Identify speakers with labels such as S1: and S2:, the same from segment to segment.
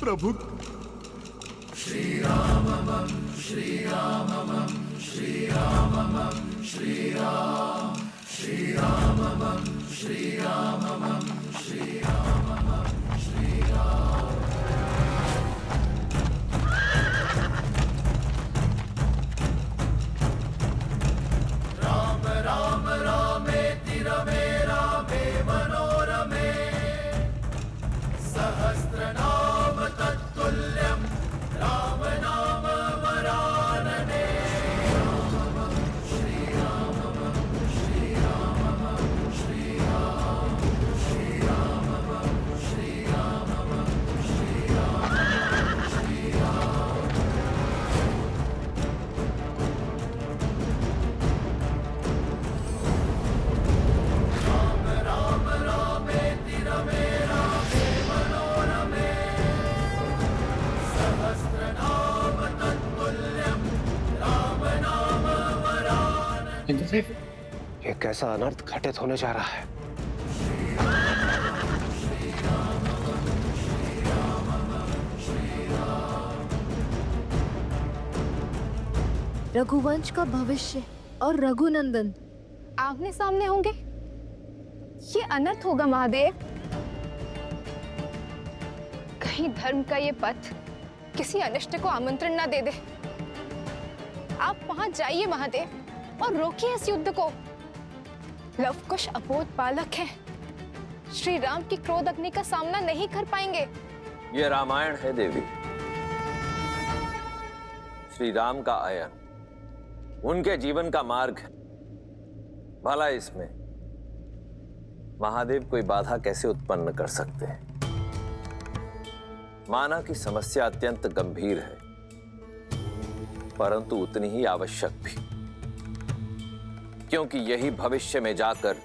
S1: प्रभु।
S2: श्री राममं श्री राममं श्री राममं श्री राम श्री राममं श्री राममं श्री राममं श्री राम। राम राम रामेति रमे रामे मनोरमे सहस्रनाम तत्तुल्यं राम नाम वरानने। राममं श्री राममं श्री राममं श्री राम श्री राममं श्री राममं श्री राममं श्री राम। राम राम रामेति रमे रामे मनोरमे सहस्रनाम तत्तुल्यं राम नाम वरानने।
S3: ये कैसा अनर्थ घटित होने जा रहा है?
S4: रघुवंश का भविष्य और रघुनंदन
S5: आमने सामने होंगे। ये अनर्थ होगा महादेव। कहीं धर्म का ये पथ किसी अनिष्ट को आमंत्रण ना दे दे। आप वहां जाइए महादेव और रोकिए इस युद्ध को। लवकुश अबोध बालक है, श्री राम की क्रोध अग्नि का सामना नहीं कर पाएंगे।
S6: ये रामायण है देवी। श्री राम का आयन उनके जीवन का मार्ग है। भला इसमें महादेव कोई बाधा कैसे उत्पन्न कर सकते हैं? माना कि समस्या अत्यंत गंभीर है, परंतु उतनी ही आवश्यक भी, क्योंकि यही भविष्य में जाकर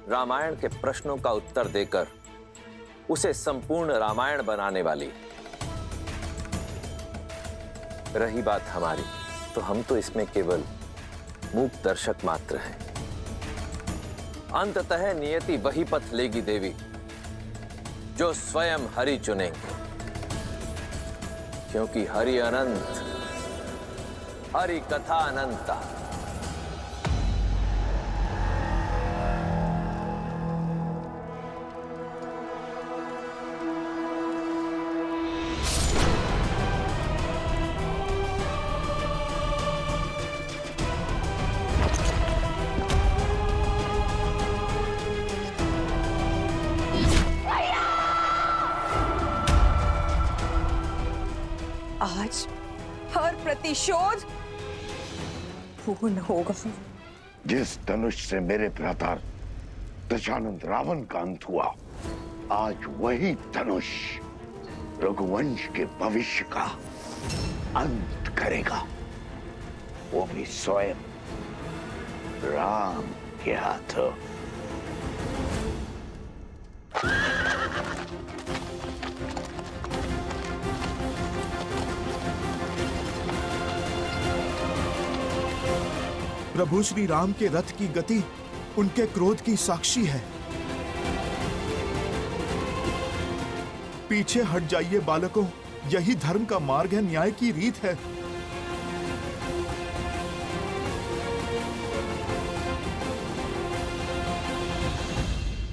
S6: रामायण के प्रश्नों का उत्तर देकर उसे संपूर्ण रामायण बनाने वाली है। रही बात हमारी, तो हम तो इसमें केवल मूक दर्शक मात्र हैं। अंततः नियति वही पथ लेगी देवी जो स्वयं हरि चुनेंगे, क्योंकि हरि अनंत, हरि कथा अनंता।
S7: आज हर प्रतिशोध पूर्ण होगा।
S8: जिस धनुष से मेरे भ्राता दशानंद रावण का अंत हुआ, आज वही धनुष रघुवंश के भविष्य का अंत करेगा, वो भी स्वयं राम के हाथों।
S1: प्रभु श्री राम के रथ की गति उनके क्रोध की साक्षी है। पीछे हट जाइए बालकों, यही धर्म का मार्ग है, न्याय की रीत है।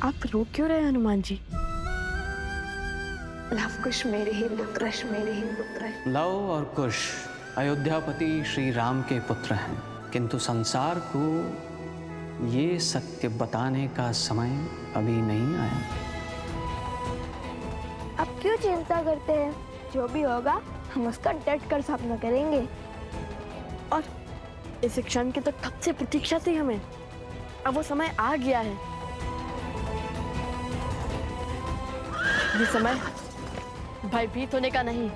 S4: आप रो क्यों रहे हनुमान जी?
S7: लवकुश मेरे ही पुत्र, मेरे ही पुत्र।
S9: लव और कुश अयोध्यापति श्री राम के पुत्र हैं, किंतु संसार को ये सत्य बताने का समय अभी नहीं आया।
S4: आप क्यों चिंता करते हैं? जो भी होगा हम उसका डट कर सामना करेंगे। और इस क्षण की तो कब से प्रतीक्षा थी हमें। अब वो समय आ गया है। ये समय भयभीत होने का नहीं,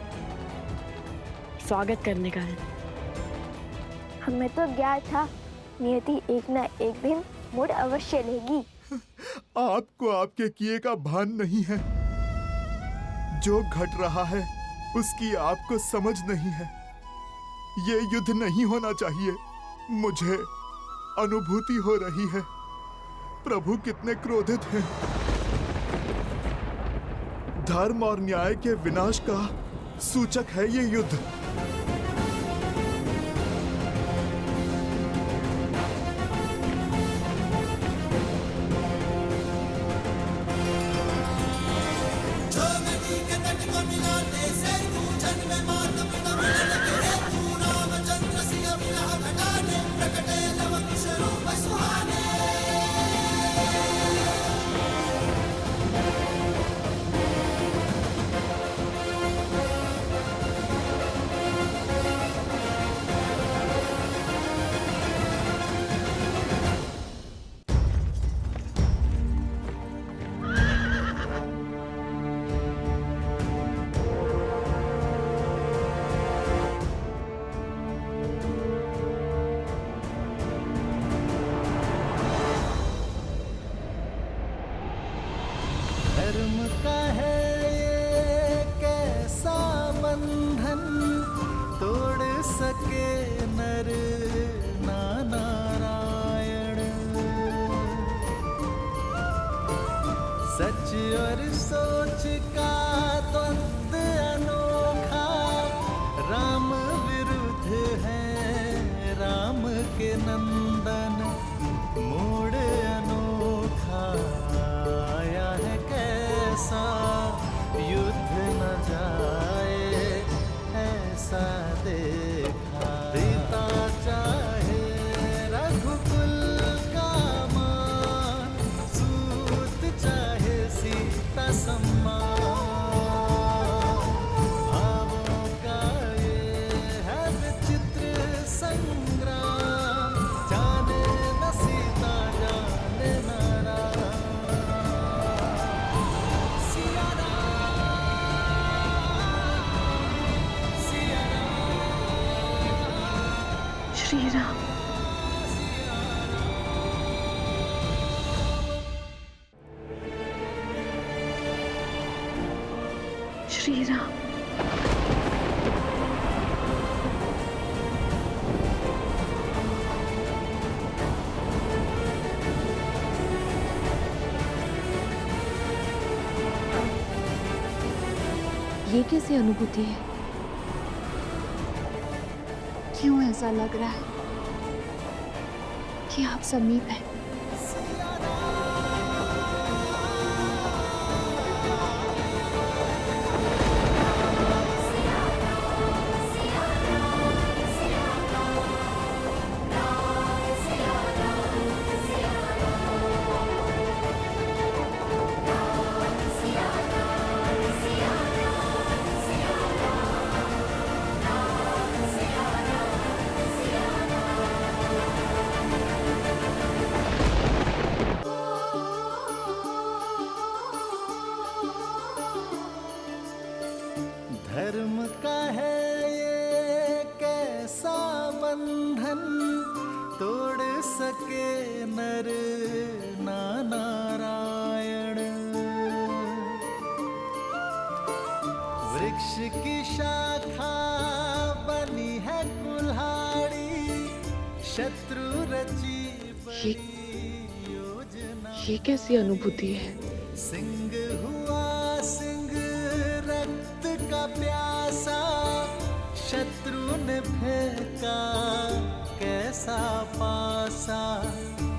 S4: स्वागत करने का है।
S10: हमें तो ज्ञात था नियति एक ना एक दिन मोड़ अवश्य लेगी।
S1: आपको आपके किए का भान नहीं है। जो घट रहा है उसकी आपको समझ नहीं है। ये युद्ध नहीं होना चाहिए। मुझे अनुभूति हो रही है प्रभु कितने क्रोधित हैं। धर्म और न्याय के विनाश का सूचक है ये युद्ध।
S11: धर्म का है ये कैसा बंधन, तोड़ सके नर ना नारायण। सच और सोच का द्वंद्व अनोखा, राम विरुद्ध है राम के नंदन। मोड़ अनोखा आया है कैसा, युद्ध न जाए ऐसा देखा। पिता चाहे रघुकुल का मान, सूत चाहे सीता सम्मान। भावों का ये है विचित्र संग्राम, जाने न सीता जाने न राम। सिया राम, सिया राम,
S7: श्री राम। श्री राम।
S5: ये कैसी अनुभूति है? क्यों ऐसा लग रहा है कि आप समीप हैं?
S11: धर्म का है ये कैसा बंधन, तोड़ सके नर ना नारायण। वृक्ष की शाखा बनी है कुल्हाड़ी, शत्रु रची बड़ी योजना।
S7: ये कैसी अनुभूति है?
S11: सिंह हुआ सिंह रक्त का प्यासा, शत्रु ने फेंका कैसा पासा।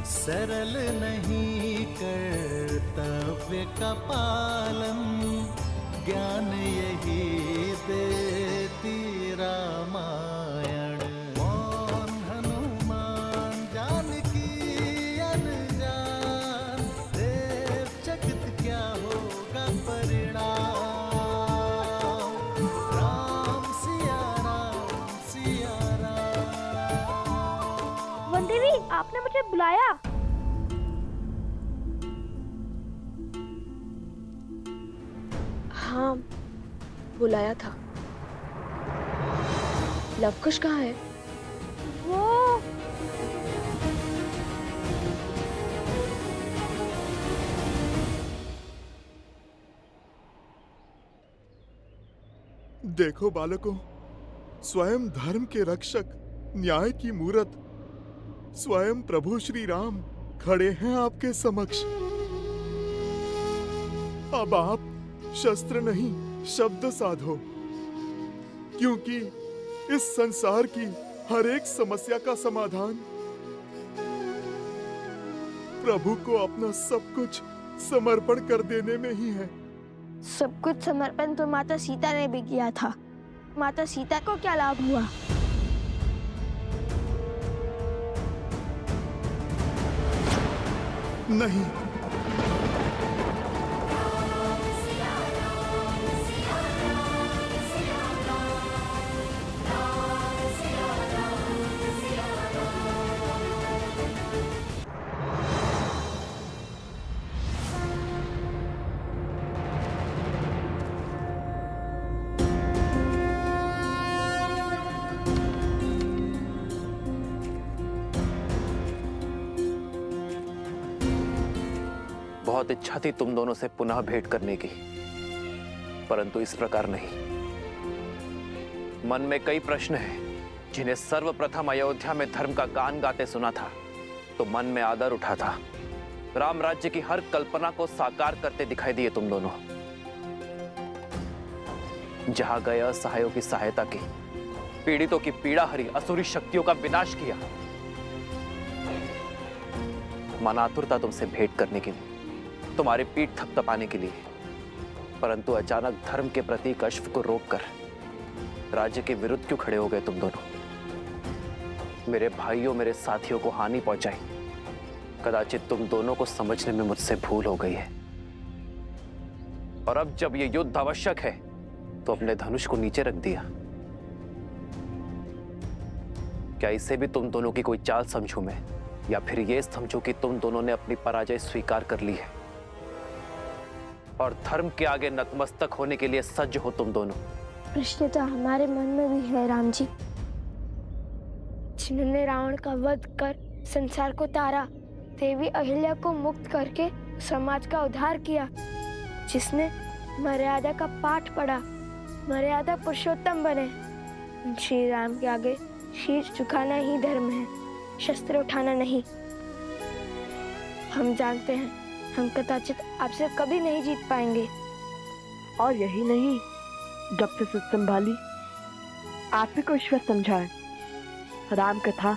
S11: सरल नहीं कर्तव्य का पालन, ज्ञान यही देती रामायण। मौन हनुमान जानकी अनजान, देव जगत क्या होगा परिणाम। राम सिया राम, सिया राम।
S10: वनदेवी, आपने मुझे बुलाया।
S7: हाँ, बुलाया था। लवकुश कहाँ है?
S10: वो
S1: देखो बालकों, स्वयं धर्म के रक्षक, न्याय की मूरत, स्वयं प्रभु श्री राम खड़े हैं आपके समक्ष। अब आप शस्त्र नहीं शब्द साधो, क्योंकि इस संसार की हर एक समस्या का समाधान प्रभु को अपना सब कुछ समर्पण कर देने में ही है।
S10: सब कुछ समर्पण तो माता सीता ने भी किया था। माता सीता को क्या लाभ हुआ?
S1: नहीं,
S3: बहुत इच्छा थी तुम दोनों से पुनः भेंट करने की, परंतु इस प्रकार नहीं। मन में कई प्रश्न हैं जिन्हें सर्वप्रथम अयोध्या में धर्म का गान गाते सुना था तो मन में आदर उठा था। राम राज्य की हर कल्पना को साकार करते दिखाई दिए तुम दोनों। जहां गए असहायों की सहायता की, पीड़ितों की पीड़ा हरी, असुरी शक्तियों का विनाश किया। मन आतुरता तुमसे भेंट करने के लिए, तुम्हारी पीठ थपथपाने के लिए, परंतु अचानक धर्म के प्रतीक अश्व को रोककर राज्य के विरुद्ध क्यों खड़े हो गए तुम दोनों? मेरे भाइयों, मेरे साथियों को हानि पहुंचाई, कदाचित तुम दोनों को समझने में मुझसे भूल हो गई है। और अब जब यह युद्ध आवश्यक है तो अपने धनुष को नीचे रख दिया। क्या इसे भी तुम दोनों की कोई चाल समझूं मैं, या फिर यह समझूं कि तुम दोनों ने अपनी पराजय स्वीकार कर ली है और धर्म के आगे नतमस्तक होने के लिए सज्ज हो तुम दोनों?
S10: प्रश्न तो हमारे मन में भी है राम जी। जिन्होंने रावण का वध कर संसार को तारा, देवी अहिल्या को मुक्त करके समाज का उद्धार किया, जिसने मर्यादा का पाठ पढ़ा, मर्यादा पुरुषोत्तम बने, श्री राम के आगे शीश झुकाना ही धर्म है, शस्त्र उठाना नहीं। हम जानते हैं हम कदाचित आपसे कभी नहीं जीत पाएंगे।
S12: और यही नहीं, डॉक्टर संभाली, आप ही को ईश्वर समझाए। राम कथा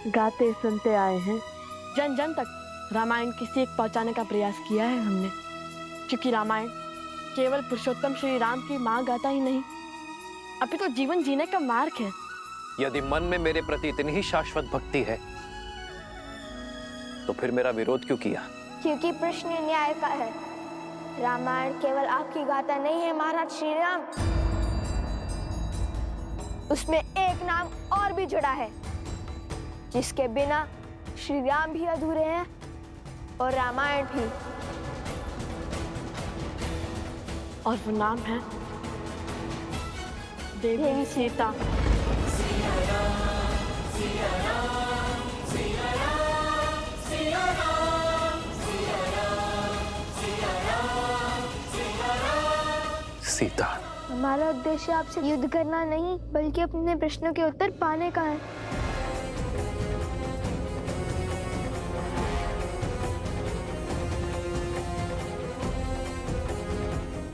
S12: गाते सुनते आए हैं,
S4: जन जन तक रामायण की सीख पहुंचाने का प्रयास किया है हमने, क्योंकि रामायण केवल पुरुषोत्तम श्री राम की माँ गाथा ही नहीं, अपितु जीवन जीने का मार्ग है।
S3: यदि मन में मेरे प्रति इतनी ही शाश्वत भक्ति है तो फिर मेरा विरोध क्यों किया?
S10: क्योंकि प्रश्न न्याय का है। रामायण केवल आपकी गाथा नहीं है महाराज श्री राम, उसमें एक नाम और भी जुड़ा है जिसके बिना श्री राम भी अधूरे हैं और रामायण भी।
S4: और वो नाम है देवी सीता।
S3: सीता,
S10: हमारा उद्देश्य आपसे युद्ध करना नहीं, बल्कि अपने प्रश्नों के उत्तर पाने का है।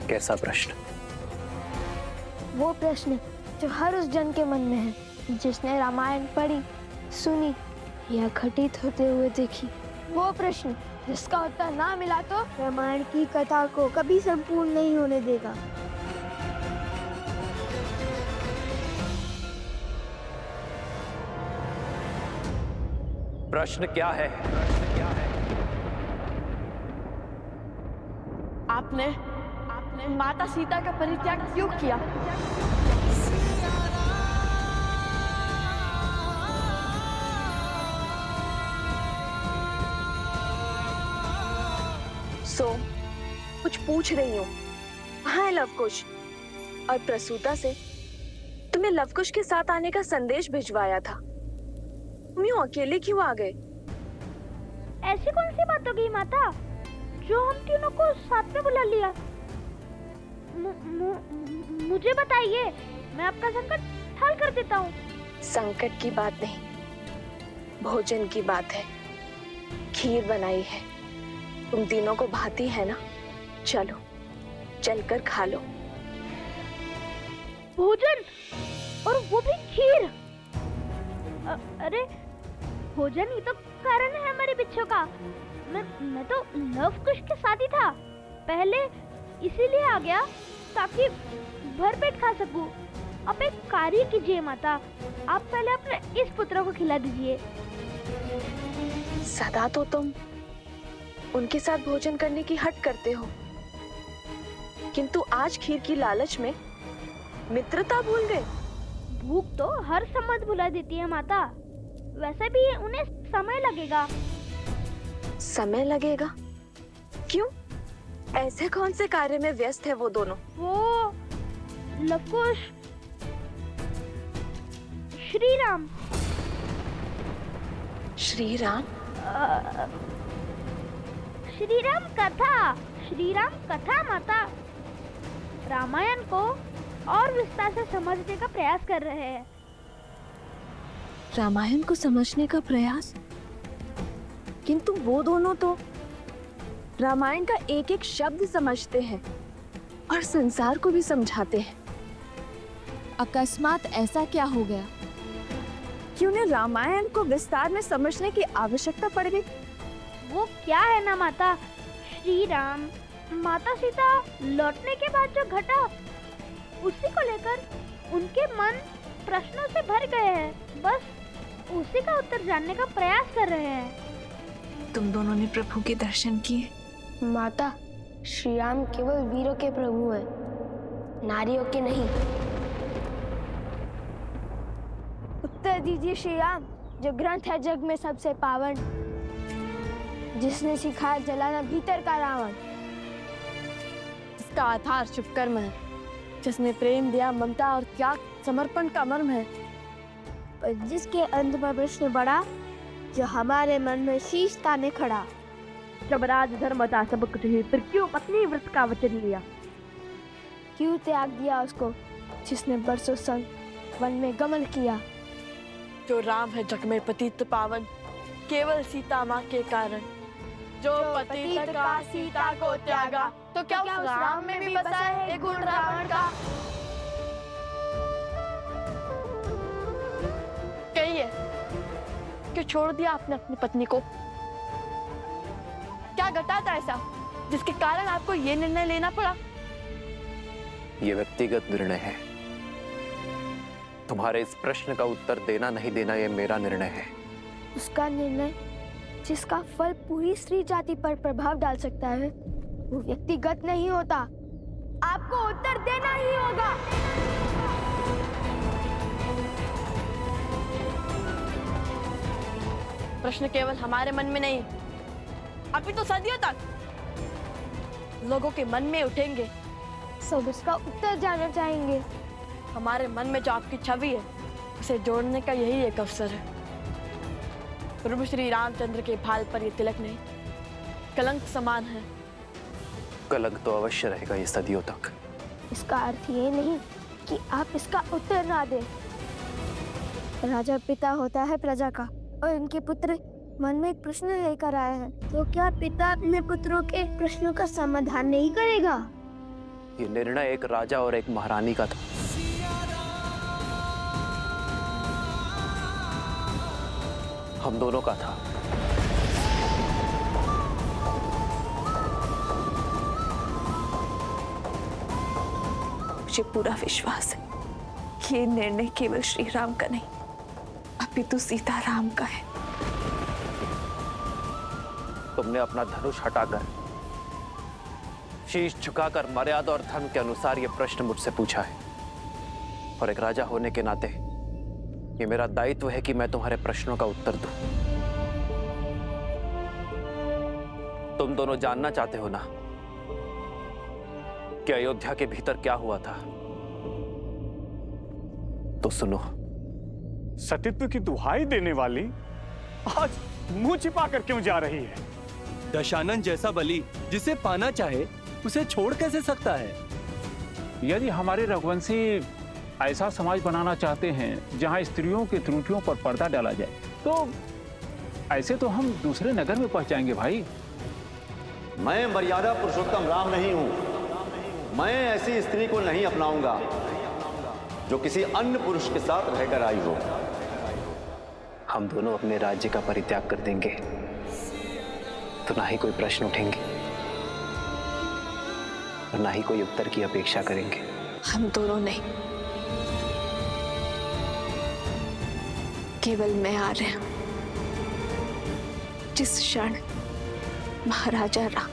S3: कैसा प्रश्न?
S10: वो प्रश्न जो हर उस जन के मन में है जिसने रामायण पढ़ी, सुनी या घटित होते हुए देखी। वो प्रश्न जिसका उत्तर ना मिला तो रामायण की कथा को कभी संपूर्ण नहीं होने देगा।
S3: प्रश्न क्या है?
S4: आपने माता सीता का परित्याग क्यों किया?
S7: कुछ पूछ रही हूँ। कहाँ है लवकुश? और प्रसूता से तुम्हें लवकुश के साथ आने का संदेश भिजवाया था, तुम यूं अकेले क्यों आ गए?
S10: ऐसी कौन सी बात हो गई माता जो हम तीनों को साथ में बुला लिया? मुझे बताइए, मैं आपका संकट हल कर देता हूँ।
S7: संकट की बात नहीं, भोजन की बात है। खीर बनाई है, तुम तीनों को भाती है ना? चलो चलकर खा लो।
S10: भोजन? और वो भी खीर। अरे भोजन ही तो कारण है हमारे बिच्छू का। मैं तो लव कुश के साथ ही था, पहले इसीलिए आ गया ताकि भर पेट खा सकूं। आप एक कार्य कीजिए माता, आप पहले अपने इस पुत्र को खिला दीजिए।
S7: सदा तो तुम उनके साथ भोजन करने की हट करते हो, किंतु आज खीर की लालच में मित्रता भूल गए।
S10: भूख तो हर संबंध भुला देती है माता, वैसे भी उन्हें समय लगेगा।
S7: समय लगेगा? क्यों? ऐसे कौन से कार्य में व्यस्त है वो दोनों?
S10: वो लवकुश, श्री राम।
S7: श्री राम?
S10: श्री राम कथा, श्री राम कथा माता। रामायण को और विस्तार से समझने का प्रयास कर रहे हैं।
S7: रामायण को समझने का प्रयास? किंतु वो दोनों तो रामायण का एक एक शब्द समझते हैं और संसार को भी समझाते हैं। अकस्मात ऐसा क्या हो गया कि उन्हें रामायण को विस्तार में समझने की आवश्यकता पड़ गई?
S10: वो क्या है ना माता, श्री राम माता सीता लौटने के बाद जो घटा, उसी को लेकर उनके मन प्रश्नों से भर गए हैं। बस उसी का उत्तर जानने का प्रयास कर रहे हैं।
S7: तुम दोनों ने प्रभु के दर्शन किए?
S4: माता, श्री राम केवल वीरों के प्रभु हैं, नारियों के नहीं। उत्तर दीजिए श्री राम, जो ग्रंथ है जग में सबसे पावन, जिसने सिखाया जलाना भीतर का रावण।
S7: इसका आधार शुभ कर्म है, जिसने प्रेम दिया, ममता और त्याग समर्पण का मर्म है।
S4: पर जिसके अंत में प्रश्न बढ़ा, जो हमारे मन में शीश ताने खड़ा।
S12: जब राज धर्म था सब कुछ ही, फिर क्यों पत्नी व्रत का वचन लिया?
S4: क्यों त्याग दिया उसको जिसने बरसों संग वन में गमन किया।
S12: जो राम है जग में पतित पावन, केवल सीता माँ के कारण। जो पतित का सीता को त्यागा, तो क्या उस राम में भी बसा है एक गुण रावण का? कहिए, क्यों छोड़ दिया आपने अपनी पत्नी को? क्या घटा था ऐसा जिसके कारण आपको ये निर्णय लेना पड़ा?
S3: ये व्यक्तिगत निर्णय है। तुम्हारे इस प्रश्न का उत्तर देना नहीं देना ये मेरा निर्णय है।
S4: उसका निर्णय जिसका फल पूरी स्त्री जाति पर प्रभाव डाल सकता है, वो व्यक्तिगत नहीं होता। आपको उत्तर देना ही होगा।
S12: प्रश्न केवल हमारे मन में नहीं, अभी तो सदियों तक लोगों के मन में उठेंगे।
S4: सब उसका उत्तर जानना चाहेंगे।
S12: हमारे मन में जो आपकी छवि है, उसे जोड़ने का यही एक अवसर है। प्रभु श्री रामचंद्र के भाल पर ये तिलक नहीं, कलंक समान है।
S3: कलंक तो अवश्य रहेगा ये सदियों तक।
S4: इसका अर्थ ये नहीं कि आप इसका उत्तर ना दें। राजा पिता होता है प्रजा का, और उनके पुत्र मन में एक प्रश्न लेकर आए हैं, तो क्या पिता अपने पुत्रों के प्रश्नों का समाधान नहीं करेगा?
S3: ये निर्णय एक राजा और एक महारानी का था। हम दोनों का था।
S7: मुझे पूरा विश्वास है कि ये निर्णय केवल श्री राम का नहीं, अपितु सीता राम का है।
S3: तुमने अपना धनुष हटाकर, शीश झुकाकर मर्यादा और धर्म के अनुसार यह प्रश्न मुझसे पूछा है, और एक राजा होने के नाते ये मेरा दायित्व है कि मैं तुम्हारे प्रश्नों का उत्तर दूं। तुम दोनों जानना चाहते हो ना कि अयोध्या के भीतर क्या हुआ था? तो सुनो।
S13: सतीत्व की दुहाई देने वाली आज मुंह छिपा कर क्यों जा रही है?
S14: दशानन जैसा बलि जिसे पाना चाहे उसे छोड़ कैसे सकता है?
S15: यदि हमारे रघुवंशी ऐसा समाज बनाना चाहते हैं जहां स्त्रियों की त्रुटियों पर पर्दा डाला जाए, तो ऐसे तो हम दूसरे नगर में पहुंच जाएंगे भाई।
S16: मैं मर्यादा पुरुषोत्तम राम नहीं हूं। मैं ऐसी स्त्री को नहीं अपनाऊंगा जो किसी अन्य पुरुष के साथ रहकर आई हो।
S3: हम दोनों अपने राज्य का परित्याग कर देंगे तो ना ही कोई प्रश्न उठेंगे और ना ही कोई उत्तर की अपेक्षा करेंगे।
S5: हम दोनों नहीं, केवल मैं आ रहे हैं। जिस क्षण महाराजा राम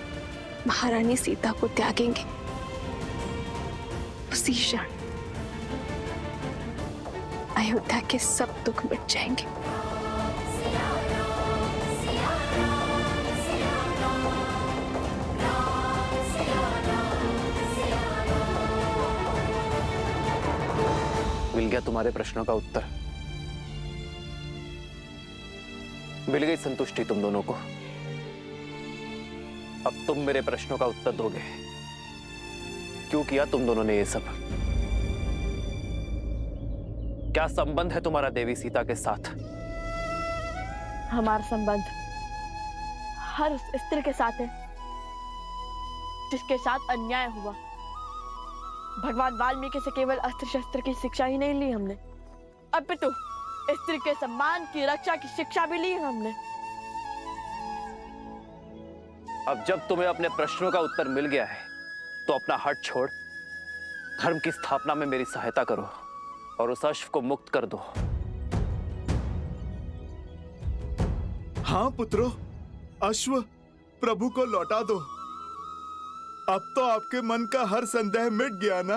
S5: महारानी सीता को त्यागेंगे, उसी क्षण अयोध्या के सब दुख मिट जाएंगे।
S3: मिल गया तुम्हारे प्रश्नों का उत्तर। मिल गई संतुष्टि तुम दोनों को। अब तुम मेरे प्रश्नों का उत्तर दोगे। क्यों किया तुम दोनों ने ये सब? क्या संबंध है तुम्हारा देवी सीता के साथ?
S12: हमारा संबंध हर उस स्त्री के साथ है जिसके साथ अन्याय हुआ। भगवान वाल्मीकि से केवल अस्त्र शस्त्र की शिक्षा ही नहीं ली हमने, अपितु स्त्री के सम्मान की रक्षा की शिक्षा भी ली हमने।
S3: अब जब तुम्हें अपने प्रश्नों का उत्तर मिल गया है तो अपना हट छोड़ धर्म की स्थापना में मेरी सहायता करो और उस अश्व को मुक्त कर दो।
S1: हाँ पुत्रों, अश्व प्रभु को लौटा दो। अब तो आपके मन का हर संदेह मिट गया ना?